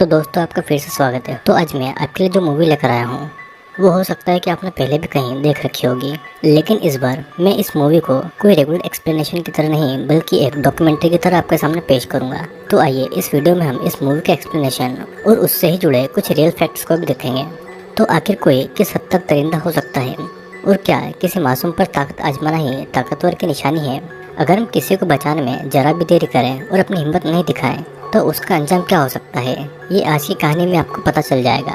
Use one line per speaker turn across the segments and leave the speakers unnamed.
तो दोस्तों आपका फिर से स्वागत है। तो आज मैं आपके लिए जो मूवी लेकर आया हूँ वो हो सकता है कि आपने पहले भी कहीं देख रखी होगी, लेकिन इस बार मैं इस मूवी को कोई रेगुलर एक्सप्लेनेशन की तरह नहीं बल्कि एक डॉक्यूमेंट्री की तरह आपके सामने पेश करूँगा। तो आइए इस वीडियो में हम इस मूवी का एक्सप्लेनेशन और उससे ही जुड़े कुछ रियल फैक्ट्स को भी देखेंगे। तो आखिर कोई किस हद तक दरिंदा हो सकता है और क्या किसी मासूम पर ताकत आजमाना ही ताकतवर की निशानी है। अगर हम किसी को बचाने में जरा भी देरी करें और अपनी हिम्मत नहीं दिखाएं तो उसका अंजाम क्या हो सकता है, ये आज की कहानी में आपको पता चल जाएगा।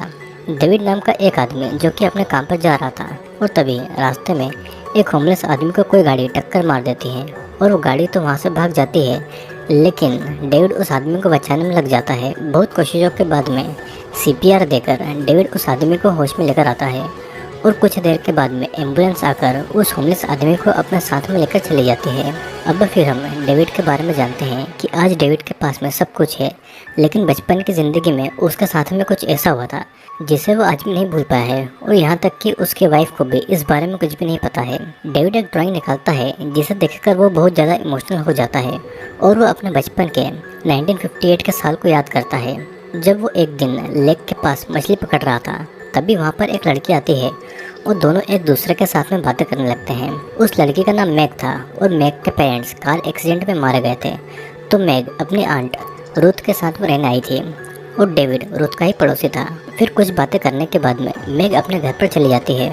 डेविड नाम का एक आदमी जो कि अपने काम पर जा रहा था और तभी रास्ते में एक होमलेस आदमी को कोई गाड़ी टक्कर मार देती है और वो गाड़ी तो वहाँ से भाग जाती है, लेकिन डेविड उस आदमी को बचाने में लग जाता है। बहुत कोशिशों के बाद में सीपीआर देकर डेविड उस आदमी को होश में लेकर आता है और कुछ देर के बाद में एम्बुलेंस आकर उस होमलेस आदमी को अपने साथ में लेकर चली जाती है। अब फिर हम डेविड के बारे में जानते हैं कि आज डेविड के पास में सब कुछ है, लेकिन बचपन की ज़िंदगी में उसके साथ में कुछ ऐसा हुआ था जिसे वो आज भी नहीं भूल पाया है और यहाँ तक कि उसकी वाइफ को भी इस बारे में कुछ भी नहीं पता है। डेविड एक ड्राइंग निकालता है जिसे देखकर वो बहुत ज़्यादा इमोशनल हो जाता है और वो अपने बचपन के 1958 के साल को याद करता है जब वो एक दिन लेक के पास मछली पकड़ रहा था। तभी वहाँ पर एक लड़की आती है और दोनों एक दूसरे के साथ में बातें करने लगते हैं। उस लड़की का नाम मैग था और मैग के पेरेंट्स कार एक्सीडेंट में मारे गए थे। तो मैग अपनी आंट रूथ के साथ में रहने आई थी और डेविड रूथ का ही पड़ोसी था। फिर कुछ बातें करने के बाद में मैग अपने घर पर चली जाती है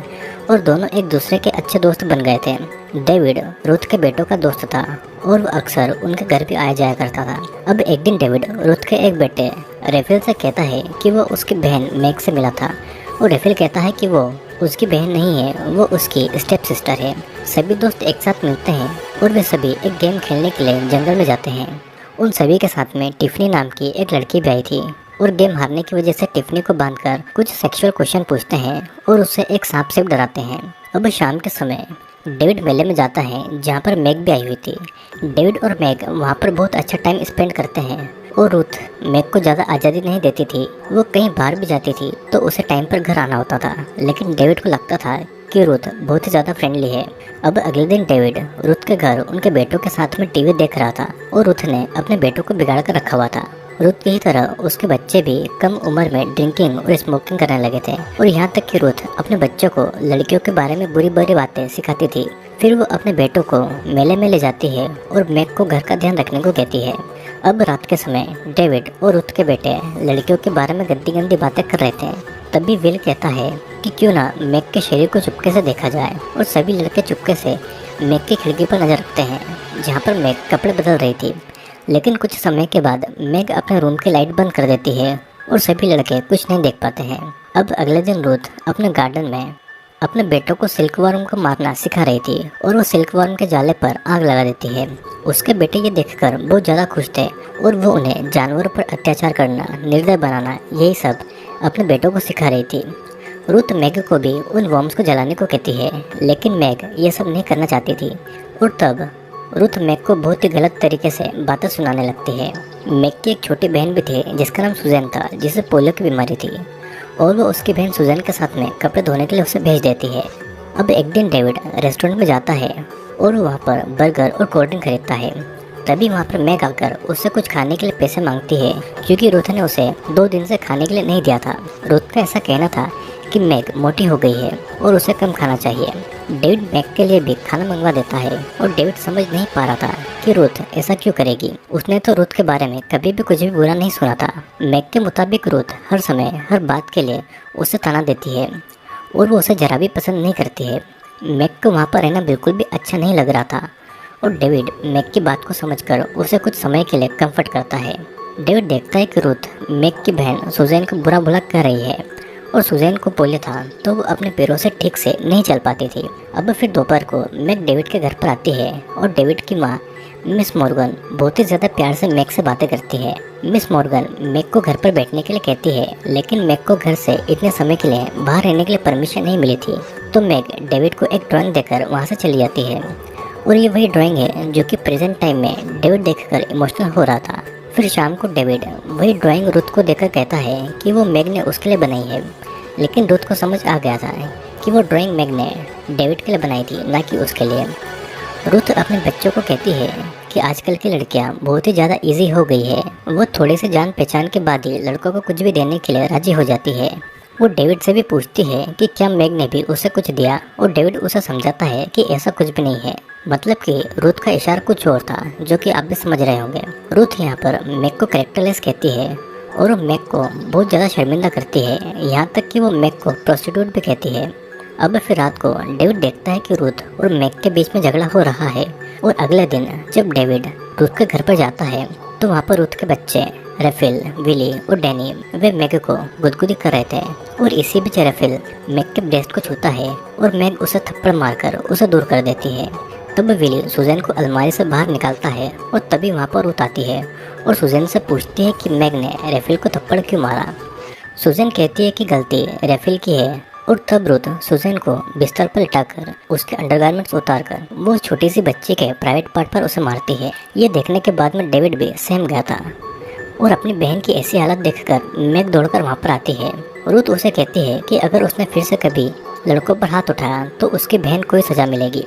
और दोनों एक दूसरे के अच्छे दोस्त बन गए थे। डेविड रूथ के बेटों का दोस्त था और वो अक्सर उनके घर भी आया जाया करता था। अब एक दिन डेविड रूथ के एक बेटे रेफेल से कहता है कि वो उसकी बहन मैग से मिला था और रेफेल कहता है कि वो उसकी बहन नहीं है, वो उसकी स्टेप सिस्टर है। सभी दोस्त एक साथ मिलते हैं और वे सभी एक गेम खेलने के लिए जंगल में जाते हैं। उन सभी के साथ में टिफनी नाम की एक लड़की भी आई थी और गेम हारने की वजह से टिफनी को बांधकर कुछ सेक्सुअल क्वेश्चन पूछते हैं और उससे एक सांप से डराते हैं। अब शाम के समय डेविड मेले में जाता है जहाँ पर मैग भी आई हुई थी। डेविड और मैग वहाँ पर बहुत अच्छा टाइम स्पेंड करते हैं और रूथ मैग को ज़्यादा आज़ादी नहीं देती थी। वो कहीं बाहर भी जाती थी तो उसे टाइम पर घर आना होता था, लेकिन डेविड को लगता था कि रूथ बहुत ही ज़्यादा फ्रेंडली है। अब अगले दिन डेविड रूथ के घर उनके बेटों के साथ में टीवी देख रहा था और रूथ ने अपने बेटों को बिगाड़ कर रखा हुआ था। रूथ की ही तरह उसके बच्चे भी कम उम्र में ड्रिंकिंग और स्मोकिंग करने लगे थे और यहाँ तक कि रूथ अपने बच्चों को लड़कियों के बारे में बुरी बुरी बातें सिखाती थी। फिर वो अपने बेटों को मेले में ले जाती है और मैग को घर का ध्यान रखने को कहती है। अब रात के समय डेविड और रूथ के बेटे लड़कियों के बारे में गंदी गंदी बातें कर रहे थे। तभी विल कहता है कि क्यों ना मैग के शरीर को चुपके से देखा जाए और सभी लड़के चुपके से मैग की खिड़की पर नजर रखते हैं जहाँ पर मैग कपड़े बदल रही थी। लेकिन कुछ समय के बाद मैग अपने रूम की लाइट बंद कर देती है और सभी लड़के कुछ नहीं देख पाते हैं। अब अगले दिन रूथ अपने गार्डन में अपने बेटों को सिल्कवर्म को मारना सिखा रही थी और वो सिल्कवर्म के जाले पर आग लगा देती है। उसके बेटे ये देखकर बहुत ज़्यादा खुश थे और वो उन्हें जानवरों पर अत्याचार करना, निर्दय बनाना, यही सब अपने बेटों को सिखा रही थी। रूथ मैग को भी उन वर्म्स को जलाने को कहती है, लेकिन मैग ये सब नहीं करना चाहती थी और तब रूथ मैग को बहुत ही गलत तरीके से बातें सुनाने लगती है। मैग की एक छोटी बहन भी थी जिसका नाम सुजैन था, जिसे पोलियो की बीमारी थी और वो उसकी बहन सुजैन के साथ में कपड़े धोने के लिए उसे भेज देती है। अब एक दिन डेविड रेस्टोरेंट में जाता है और वहाँ पर बर्गर और कोल्ड ड्रिंक खरीदता है। तभी वहाँ पर मैग आकर उससे कुछ खाने के लिए पैसे मांगती है क्योंकि रूथ ने उसे 2 दिन से खाने के लिए नहीं दिया था। रूथ का ऐसा कहना था कि मैग मोटी हो गई है और उसे कम खाना चाहिए। डेविड मैग के लिए भी खाना मंगवा देता है और डेविड समझ नहीं पा रहा था कि रूथ ऐसा क्यों करेगी। उसने तो रूथ के बारे में कभी भी कुछ भी बुरा नहीं सुना था। मैग के मुताबिक रूथ हर समय हर बात के लिए उसे ताना देती है और वो उसे जरा भी पसंद नहीं करती है। मैग को वहाँ पर रहना बिल्कुल भी अच्छा नहीं लग रहा था और डेविड मैग की बात को समझकर उसे कुछ समय के लिए कंफर्ट करता है। डेविड देखता है कि रूथ मैग की बहन सुजैन को बुरा भला कह रही है और सुजैन को पोलियो था तो वो अपने पैरों से ठीक से नहीं चल पाती थी। अब फिर दोपहर को मैग डेविड के घर पर आती है और डेविड की माँ मिस मॉर्गन बहुत ही ज़्यादा प्यार से मैग से बातें करती है। मिस मॉर्गन मैग को घर पर बैठने के लिए कहती है, लेकिन मैग को घर से इतने समय के लिए बाहर रहने के लिए परमिशन नहीं मिली थी। तो मैग डेविड को एक ड्राइंग देकर वहाँ से चली जाती है और ये वही ड्राइंग है जो कि प्रेजेंट टाइम में डेविड देखकर इमोशनल हो रहा था। फिर शाम को डेविड वही ड्राइंग रूथ को देखकर कहता है कि वो मैग ने उसके लिए बनाई है, लेकिन रूथ को समझ आ गया था कि वो ड्राइंग मैग ने डेविड के लिए बनाई थी, ना कि उसके लिए। रूथ अपने बच्चों को कहती है कि आजकल की लड़कियां बहुत ही ज़्यादा इजी हो गई है। वो थोड़ी सी जान पहचान के बाद ही लड़कों को कुछ भी देने के लिए राजी हो जाती है। वो डेविड से भी पूछती है कि क्या मैग ने भी उसे कुछ दिया, और डेविड उसे समझाता है कि ऐसा कुछ भी नहीं है। मतलब कि रूथ का इशारा कुछ और था, जो कि आप भी समझ रहे होंगे। रूथ यहाँ पर मैग को कैरेक्टरलेस कहती है और वो मैग को बहुत ज़्यादा शर्मिंदा करती है, यहाँ तक कि वो मैग को प्रोस्टिट्यूट भी कहती है। अब फिर रात को डेविड देखता है कि रूथ और मैग के बीच में झगड़ा हो रहा है, और अगले दिन जब डेविड रूथ के घर पर जाता है तो वहाँ पर रूथ के बच्चे रेफिल, विली और डैनी वे मैग को गुदगुदी कर रहे थे, और इसी बीच रेफिल मैग के ब्रेस्ट को छूता है और मैग उसे थप्पड़ मारकर उसे दूर कर देती है। तब विली सुजैन को अलमारी से बाहर निकालता है और तभी वहाँ पर रूथ आती है और सुजैन से पूछती है कि मैग ने रेफिल को थप्पड़ क्यों मारा। सुजैन कहती है कि गलती रेफिल की है, और तब रूथ सुजैन को बिस्तर पर लिटाकर उसके अंडरगारमेंट्स उतारकर वो छोटी सी बच्ची के प्राइवेट पार्ट पर उसे मारती है। ये देखने के बाद में डेविड भी सहम गया था, और अपनी बहन की ऐसी हालत देखकर मैग दौड़कर वहाँ पर आती है। रूथ उसे कहती है कि अगर उसने फिर से कभी लड़कों पर हाथ उठाया तो उसकी बहन को ही सजा मिलेगी,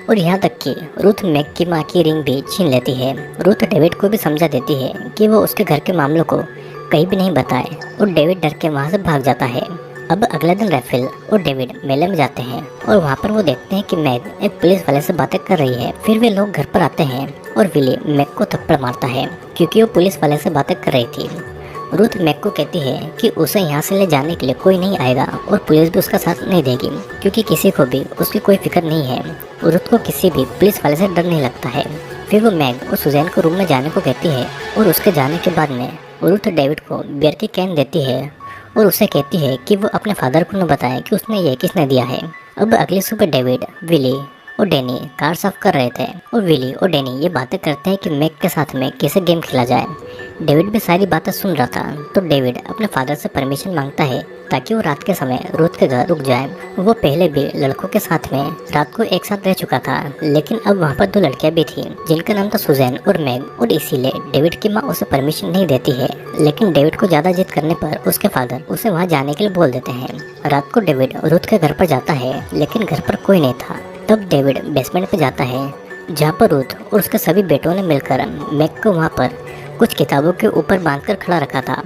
और यहाँ तक कि रूथ मैग की माँ की रिंग भी छीन लेती है। रूथ डेविड को भी समझा देती है कि वो उसके घर के मामलों को कहीं भी नहीं बताए, और डेविड डर के वहाँ से भाग जाता है। अब अगले दिन रेफिल और डेविड मेले में जाते हैं, और वहाँ पर वो देखते हैं कि मैग एक पुलिस वाले से बातें कर रही है। फिर वे लोग घर पर आते हैं और विली मैग को थप्पड़ मारता है क्योंकि वो पुलिस वाले से बातें कर रही थी। रूथ मैग को कहती है कि उसे यहाँ से ले जाने के लिए कोई नहीं आएगा, और पुलिस भी उसका साथ नहीं देगी क्योंकि किसी को भी उसकी कोई फिक्र नहीं है। रूथ को किसी भी पुलिस वाले से डर नहीं लगता है। फिर वो मैग और सुजैन को रूम में जाने को कहती है, और उसके जाने के बाद में रूथ डेविड को बियर की कैन देती है और उसे कहती है कि वो अपने फादर को न बताए कि उसने ये किसने दिया है। अब अगली सुबह डेविड, विली और डैनी कार साफ कर रहे थे, और विली और डैनी ये बातें करते हैं कि मैग के साथ में कैसे गेम खेला जाए। डेविड भी सारी बातें सुन रहा था, तो डेविड अपने फादर से परमिशन मांगता है ताकि वो रात के समय रूथ के घर रुक जाए। वो पहले भी लड़कों के साथ में रात को एक साथ रह चुका था, लेकिन अब वहाँ पर 2 लड़कियाँ भी थी जिनका नाम था सुजैन और मैग, और इसीलिए डेविड की माँ उसे परमिशन नहीं देती है। लेकिन डेविड को ज़्यादा जिद करने पर उसके फादर उसे वहाँ जाने के लिए बोल देते हैं। रात को डेविड रूथ के घर पर जाता है, लेकिन घर पर कोई नहीं था। तब डेविड बेसमेंट पे जाता है जहाँ पर रूथ और उसके सभी बेटों ने मिलकर मैग को वहाँ पर कुछ किताबों के ऊपर बांधकर खड़ा रखा था।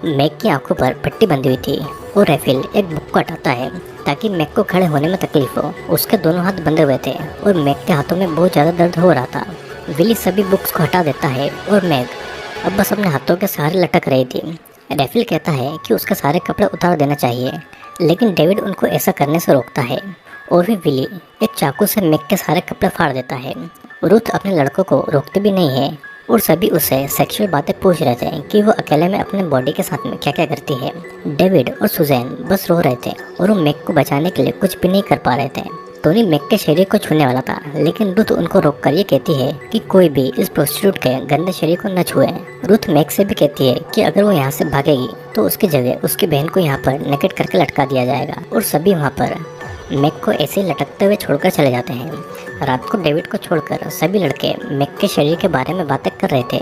मैग की आंखों पर पट्टी बंधी हुई थी, और रेफिल एक बुक को हटाता है ताकि मैग को खड़े होने में तकलीफ हो। उसके दोनों हाथ बंधे हुए थे और मैग के हाथों में बहुत ज़्यादा दर्द हो रहा था। विली सभी बुक्स को हटा देता है, और मैग अब बस अपने हाथों के सहारे लटक रही थी। रेफिल कहता है कि उसके सारे कपड़े उतार देना चाहिए, लेकिन डेविड उनको ऐसा करने से रोकता है, और फिर विली एक चाकू से मैग के सारे कपड़े फाड़ देता है। रूथ अपने लड़कों को रोकते भी नहीं है, और सभी उससे सेक्सुअल बातें पूछ रहे थे कि वो अकेले में अपने बॉडी के साथ में क्या क्या करती है। डेविड और सुजैन बस रो रहे थे, और वो मैग को बचाने के लिए कुछ भी नहीं कर पा रहे थे। टोनी मैग के शरीर को छूने वाला था, लेकिन रूथ उनको रोककर ये कहती है कि कोई भी इस प्रोस्टिट्यूट के गंदे शरीर को न छुए। रूथ मैग से भी कहती है कि अगर वो यहाँ से भागेगी तो उसकी जगह उसकी बहन को यहाँ पर नेकेट करके लटका दिया जाएगा, और सभी वहाँ पर मैग को ऐसे ही लटकते हुए छोड़कर चले जाते हैं। रात को डेविड को छोड़कर सभी लड़के मैग के शरीर के बारे में बातें कर रहे थे,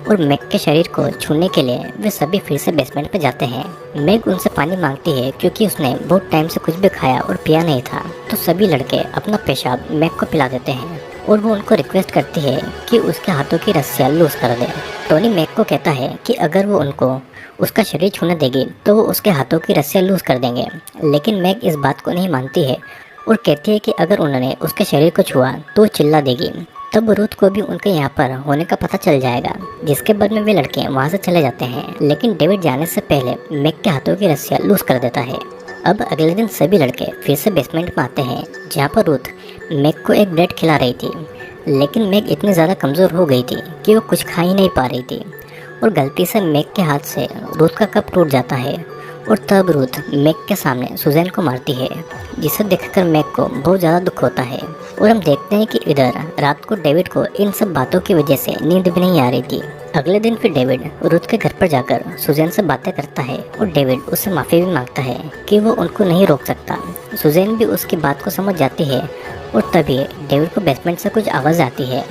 और मैग के शरीर को छूने के लिए वे सभी फिर से बेसमेंट पर जाते हैं। मैग उनसे पानी मांगती है क्योंकि उसने बहुत टाइम से कुछ भी खाया और पिया नहीं था, तो सभी लड़के अपना पेशाब मैग को पिला देते हैं, और वो उनको रिक्वेस्ट करती है कि उसके हाथों की रस्सियाँ लूज कर दे। टोनी मैग को कहता है कि अगर वो उनको उसका शरीर छूने देगी तो वो उसके हाथों की रस्सियाँ लूज कर देंगे, लेकिन मैग इस बात को नहीं मानती है और कहती है कि अगर उन्होंने उसके शरीर को छुआ तो वो चिल्ला देगी। तब रूथ को भी उनके यहाँ पर होने का पता चल जाएगा, जिसके बाद में वे लड़के वहाँ से चले जाते हैं, लेकिन डेविड जाने से पहले मैग के हाथों की रस्सियाँ लूज कर देता है। अब अगले दिन सभी लड़के फिर से बेसमेंट में आते हैं, जहाँ पर रूथ मैग को एक ब्रेड खिला रही थी, लेकिन मैग इतनी ज़्यादा कमज़ोर हो गई थी कि वो कुछ खा ही नहीं पा रही थी, और गलती से मैग के हाथ से रूथ का कप टूट जाता है, और तब रूथ मैग के सामने सुजैन को मारती है, जिसे देखकर मैग को बहुत ज़्यादा दुख होता है। और हम देखते हैं कि इधर रात को डेविड को इन सब बातों की वजह से नींद भी नहीं आ रही थी। अगले दिन फिर डेविड रूथ के घर पर जाकर सुजैन से बातें करता है, और डेविड उससे माफ़ी भी मांगता है कि वो उनको नहीं रोक सकता। सुजैन भी उसकी बात को समझ जाती है, और तभी डेविड को बेसमेंट से कुछ आवाज़ आती है।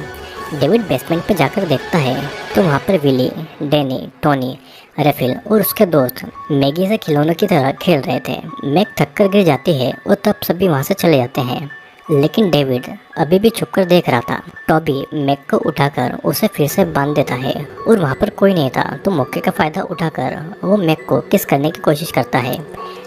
डेविड बेसमेंट पर जाकर देखता है तो वहाँ पर विली, डैनी, टोनी, रेफिल और उसके दोस्त मैगी से खिलौनों की तरह खेल रहे थे। मैग थक कर गिर जाती है, और तब सभी वहाँ से चले जाते हैं। लेकिन डेविड अभी भी छुपकर देख रहा था। टॉबी मैक को उठाकर उसे फिर से बांध देता है और वहाँ पर कोई नहीं था, तो मौके का फ़ायदा उठाकर वो मैक को किस करने की कोशिश करता है,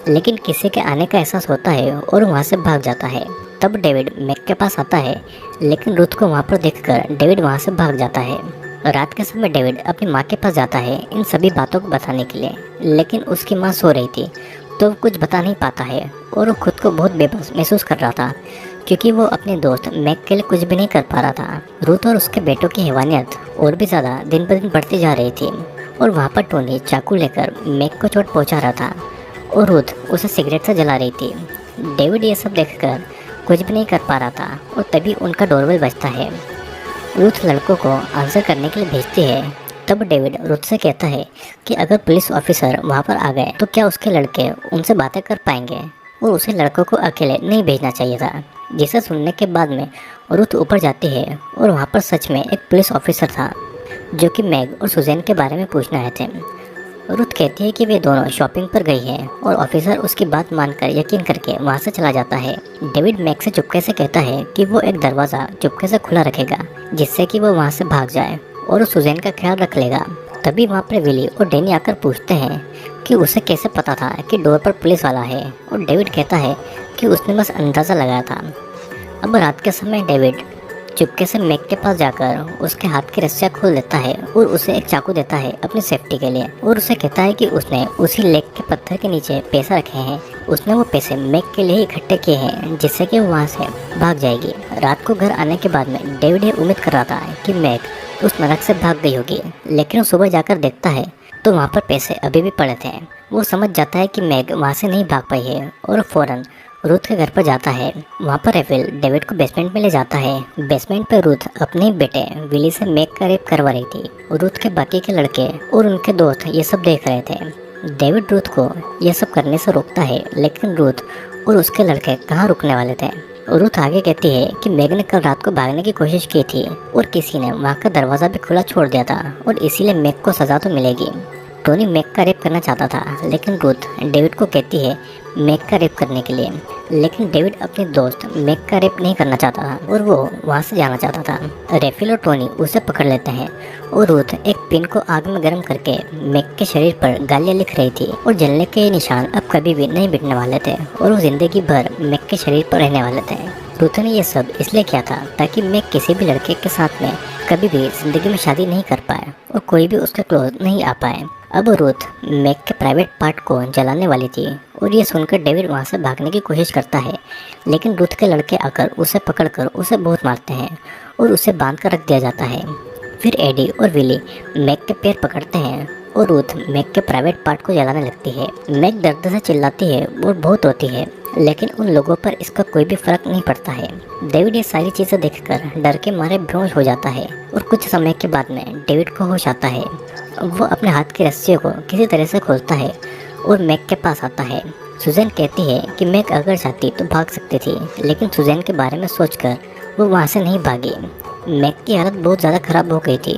लेकिन किसी के आने का एहसास होता है और वहाँ से भाग जाता है। तब डेविड मैक के पास आता है, लेकिन रुथ को वहाँ पर देखकर डेविड वहाँ से भाग जाता है। रात के समय डेविड अपनी माँ के पास जाता है इन सभी बातों को बताने के लिए, लेकिन उसकी माँ सो रही थी, तो वो कुछ बता नहीं पाता है और वो खुद को बहुत बेबस महसूस कर रहा था, क्योंकि वो अपने दोस्त मैक के लिए कुछ भी नहीं कर पा रहा था। रूथ और उसके बेटों की हैवानियत और भी ज़्यादा दिन पर दिन बढ़ती जा रही थी और वहाँ पर टोनी चाकू लेकर मैक को चोट पहुँचा रहा था और रूथ उसे सिगरेट से जला रही थी। डेविड ये सब देखकर कुछ भी नहीं कर पा रहा था और तभी उनका डोरबेल बजता है। रूथ लड़कों को आंसर करने के लिए भेजती है। तब डेविड रूथ से कहता है कि अगर पुलिस ऑफिसर वहाँ पर आ गए तो क्या उसके लड़के उनसे बातें कर पाएंगे और उसे लड़कों को अकेले नहीं भेजना चाहिए था। जिसे सुनने के बाद में रूथ ऊपर जाती है और वहाँ पर सच में एक पुलिस ऑफिसर था जो कि मैग और सुजैन के बारे में पूछने आए थे। रूथ कहती है कि वे दोनों शॉपिंग पर गई हैं और ऑफिसर उसकी बात मानकर यकीन करके वहाँ से चला जाता है। डेविड मैग से चुपके से कहता है कि वो एक दरवाज़ा चुपके से खुला रखेगा जिससे कि वो वहाँ से भाग जाए और सुजैन का ख्याल रख लेगा। तभी वहाँ पर विली और डैनी आकर पूछते हैं कि उसे कैसे पता था कि डोर पर पुलिस वाला है, और डेविड कहता है कि उसने बस अंदाज़ा लगाया था। अब रात के समय डेविड चुपके से मैग के पास जाकर उसके हाथ की रस्सियाँ खोल देता है और उसे एक चाकू देता है अपनी सेफ्टी के लिए, और उसे कहता है कि उसने उसी लेक के पत्थर के नीचे पैसे रखे हैं। उसने वो पैसे मैग के लिए ही इकट्ठे किए हैं जिससे कि वो वहाँ से भाग जाएगी। रात को घर आने के बाद में डेविड ये उम्मीद कर रहा था कि मैग उस नरक से भाग गई होगी, लेकिन वो सुबह जाकर देखता है तो वहाँ पर पैसे अभी भी पड़े थे। वो समझ जाता है कि मैग वहाँ से नहीं भाग पाई है और फ़ौरन रूथ के घर पर जाता है। वहाँ पर रेफेल डेविड को बेसमेंट में ले जाता है। बेसमेंट पर रूथ अपने बेटे विली से मैग का रेप करवा रही थी। रूथ के बाकी के लड़के और उनके दोस्त ये सब देख रहे थे। डेविड रूथ को यह सब करने से रोकता है, लेकिन रूथ और उसके लड़के कहाँ रुकने वाले थे। रूथ आगे कहती है कि मैग ने कल रात को भागने की कोशिश की थी और किसी ने वहाँ का दरवाज़ा भी खुला छोड़ दिया था और इसीलिए मैग को सज़ा तो मिलेगी। टोनी मैग का रेप करना चाहता था, लेकिन रूथ डेविड को कहती है मैग का रेप करने के लिए, लेकिन डेविड अपने दोस्त मैग का रेप नहीं करना चाहता था और वो वहाँ से जाना चाहता था। रेफिल और टोनी उसे पकड़ लेते हैं और रूथ एक पिन को आग में गर्म करके मैग के शरीर पर गालियाँ लिख रही थी और जलने के ये निशान अब कभी भी नहीं मिटने वाले थे और वो जिंदगी भर मैग के शरीर पर रहने वाले थे। रूथ ने यह सब इसलिए किया था ताकि मैग किसी भी लड़के के साथ में कभी भी ज़िंदगी में शादी नहीं कर पाए और कोई भी उसके क्लोज नहीं आ पाए। अब रूथ मैग के प्राइवेट पार्ट को जलाने वाली थी और ये सुनकर डेविड वहाँ से भागने की कोशिश करता है, लेकिन रूथ के लड़के आकर उसे पकड़कर उसे बहुत मारते हैं और उसे बांध कर रख दिया जाता है। फिर एडी और विली मैग के पैर पकड़ते हैं और रूथ मैग के प्राइवेट पार्ट को जलाने लगती है। मैग दर्द से चिल्लाती है और बहुत रोती है, लेकिन उन लोगों पर इसका कोई भी फर्क नहीं पड़ता है। डेविड ये सारी चीज़ें देखकर डर के मारे बेहोश हो जाता है और कुछ समय के बाद में डेविड को होश आता है। वो अपने हाथ की रस्सियों को किसी तरह से खोलता है और मैग के पास आता है। सुजैन कहती है कि मैग अगर चाहती तो भाग सकती थी, लेकिन सुजैन के बारे में सोचकर वो वहाँ से नहीं भागी। मैग की हालत बहुत ज़्यादा ख़राब हो गई थी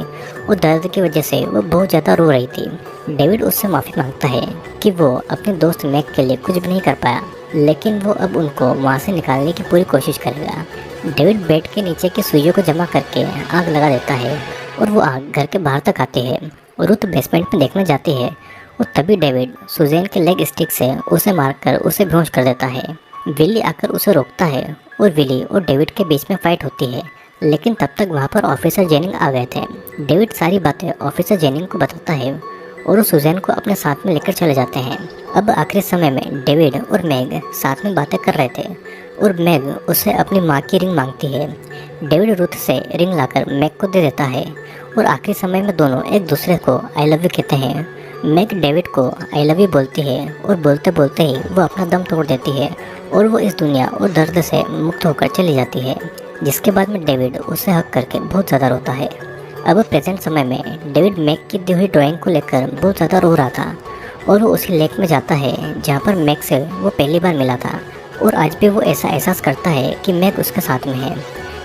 और दर्द की वजह से वो बहुत ज़्यादा रो रही थी। डेविड उससे माफ़ी मांगता है कि वो अपने दोस्त मैग के लिए कुछ भी नहीं कर पाया, लेकिन वो अब उनको वहाँ से निकालने की पूरी कोशिश करेगा। डेविड बेड के नीचे की सुइयों को जमा करके आग लगा देता है और वो आग घर के बाहर तक आती है। रूथ बेसमेंट में देखने जाती है और तभी डेविड सुजैन के लेग स्टिक से उसे मारकर उसे बेहोश कर देता है। विली आकर उसे रोकता है और विली और डेविड के बीच में फाइट होती है, लेकिन तब तक वहाँ पर ऑफिसर जेनिंग आ गए थे। डेविड सारी बातें ऑफिसर जेनिंग को बताता है और वो सुजैन को अपने साथ में लेकर चले जाते हैं। अब आखिरी समय में डेविड और मैग साथ में बातें कर रहे थे और मैग उससे अपनी माँ की रिंग मांगती है। डेविड रूथ से रिंग लाकर मैग को दे देता है और आखिरी समय में दोनों एक दूसरे को आई लव यू कहते हैं। मैग डेविड को आई लव यू बोलती है और बोलते बोलते ही वो अपना दम तोड़ देती है और वो इस दुनिया और दर्द से मुक्त होकर चली जाती है, जिसके बाद में डेविड उसे हक करके बहुत ज़्यादा रोता है। अब प्रेजेंट समय में डेविड मैग की दी हुई ड्राइंग को लेकर बहुत ज़्यादा रो रहा था और वो उसी लेक में जाता है जहाँ पर मैग से वो पहली बार मिला था और आज भी वो ऐसा एहसास करता है कि मैग उसके साथ में है।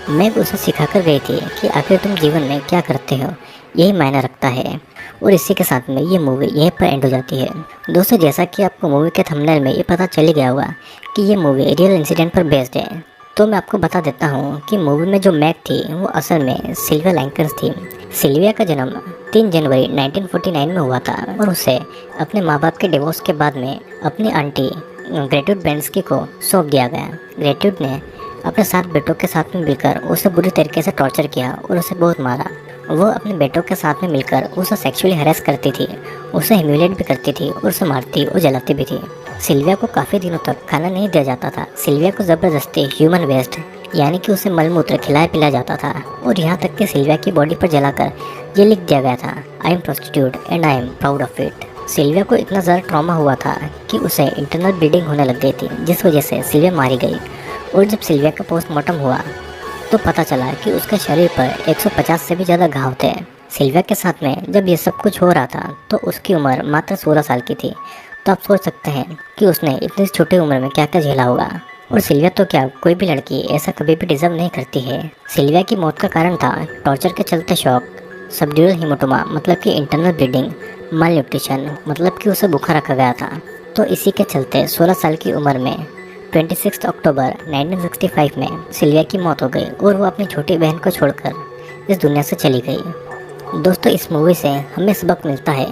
मैग उसे सिखा कर गई थी कि आखिर तुम जीवन में क्या करते हो यही मायने रखता है। और इसी के साथ में ये मूवी यहीं पर एंड हो जाती है। दोस्तों, जैसा कि आपको मूवी के थंबनेल में ये पता चल ही गया होगा कि ये मूवी रियल इंसिडेंट पर बेस्ड है, तो मैं आपको बता देता हूँ कि मूवी में जो मैग थी वो असल में सिल्विया लैंकन्स थी। सिल्विया का जन्म 3 जनवरी 1949 में हुआ था और उसे अपने माँ बाप के डिवोर्स के बाद में अपनी आंटी ग्रेट्यूड बेंस्की को सौंप दिया गया। ग्रेट्यूड ने अपने 7 बेटों के साथ में मिलकर उसे बुरी तरीके से टॉर्चर किया और उसे बहुत मारा। वो अपने बेटों के साथ में मिलकर उसे सेक्सुअली हैरेस करती थी, उसे ह्यूमिलेट भी करती थी और उसे मारती और जलाती भी थी। सिल्विया को काफ़ी दिनों तक खाना नहीं दिया जाता था। सिल्विया को ज़बरदस्ती ह्यूमन वेस्ट यानी कि उसे मलमूत्र खिलाया पिलाया जाता था और यहाँ तक कि सिल्विया की बॉडी पर जलाकर ये लिख दिया गया था, I am prostitute and I am proud of it. Sylvia को इतना ज़्यादा ट्रॉमा हुआ था कि उसे इंटरनल ब्लीडिंग होने लग गई थी, जिस वजह से सिल्विया मारी गई। और जब सिल्विया का पोस्टमार्टम हुआ तो पता चला कि उसके शरीर पर 150 से भी ज़्यादा घाव थे। सिल्विया के साथ में जब ये सब कुछ हो रहा था तो उसकी उम्र मात्र 16 साल की थी। तो आप सोच सकते हैं कि उसने इतनी छोटी उम्र में क्या क्या झेला होगा। और सिल्विया तो क्या, कोई भी लड़की ऐसा कभी भी डिजर्व नहीं करती है। सिल्विया की मौत का कारण था टॉर्चर के चलते शॉक, सबड्यूरल हीमोटोमा मतलब कि इंटरनल ब्लीडिंग, माल न्यूट्रिशन मतलब कि उसे बुखार रखा गया था। तो इसी के चलते 16 साल की उम्र में 26 अक्टूबर 1965 में सिल्विया की मौत हो गई और वो अपनी छोटी बहन को छोड़कर इस दुनिया से चली गई। दोस्तों, इस मूवी से हमें सबक मिलता है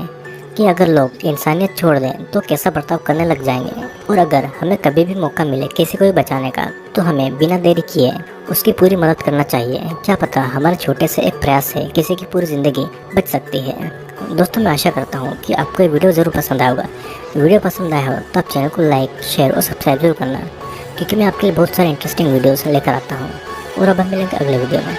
कि अगर लोग इंसानियत छोड़ दें तो कैसा बर्ताव करने लग जाएंगे। और अगर हमें कभी भी मौका मिले किसी को भी बचाने का तो हमें बिना देरी किए उसकी पूरी मदद करना चाहिए। क्या पता हमारे छोटे से एक प्रयास से किसी की पूरी ज़िंदगी बच सकती है। दोस्तों, मैं आशा करता हूँ कि आपको ये वीडियो ज़रूर पसंद आया होगा। वीडियो पसंद आया हो तो आप चैनल को लाइक, शेयर और सब्सक्राइब जरूर करना, क्योंकि मैं आपके लिए बहुत सारे इंटरेस्टिंग वीडियोस लेकर आता हूँ। और अब हम मिलेंगे अगले वीडियो में।